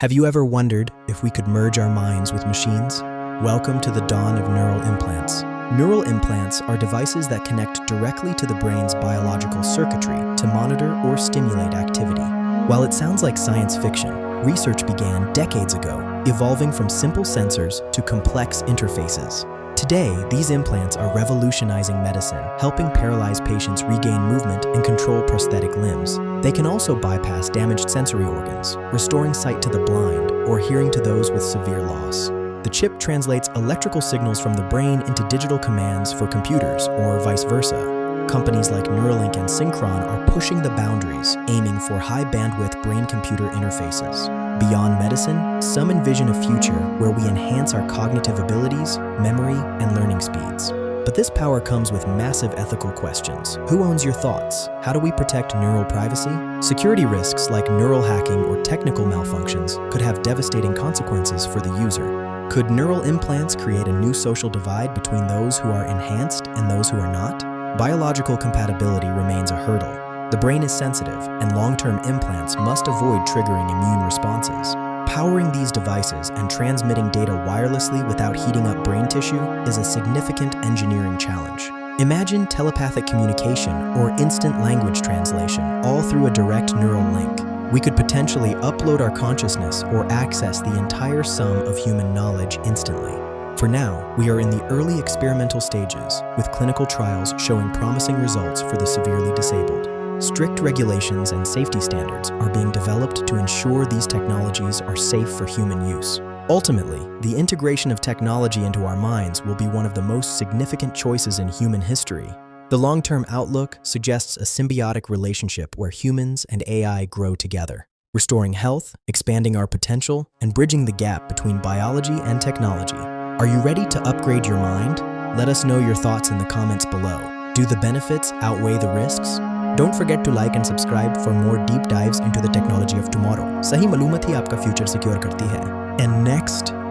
Have you ever wondered if we could merge our minds with machines? Welcome to the dawn of neural implants. Neural implants are devices that connect directly to the brain's biological circuitry to monitor or stimulate activity. While it sounds like science fiction, research began decades ago, evolving from simple sensors to complex interfaces. Today, these implants are revolutionizing medicine, helping paralyzed patients regain movement and control prosthetic limbs. They can also bypass damaged sensory organs, restoring sight to the blind or hearing to those with severe loss. The chip translates electrical signals from the brain into digital commands for computers, or vice versa. Companies like Neuralink and Synchron are pushing the boundaries, aiming for high-bandwidth brain-computer interfaces. Beyond medicine, some envision a future where we enhance our cognitive abilities, memory, and learning speeds. But this power comes with massive ethical questions. Who owns your thoughts? How do we protect neural privacy? Security risks like neural hacking or technical malfunctions could have devastating consequences for the user. Could neural implants create a new social divide between those who are enhanced and those who are not? Biological compatibility remains a hurdle. The brain is sensitive, and long-term implants must avoid triggering immune responses. Powering these devices and transmitting data wirelessly without heating up brain tissue is a significant engineering challenge. Imagine telepathic communication or instant language translation, all through a direct neural link. We could potentially upload our consciousness or access the entire sum of human knowledge instantly. For now, we are in the early experimental stages, with clinical trials showing promising results for the severely disabled. Strict regulations and safety standards are being developed to ensure these technologies are safe for human use. Ultimately, the integration of technology into our minds will be one of the most significant choices in human history. The long-term outlook suggests a symbiotic relationship where humans and AI grow together, restoring health, expanding our potential, and bridging the gap between biology and technology. Are you ready to upgrade your mind? Let us know your thoughts in the comments below. Do the benefits outweigh the risks? Don't forget to like and subscribe for more deep dives into the technology of tomorrow. Sahi malumat hi aapka future secure karti hai. And next,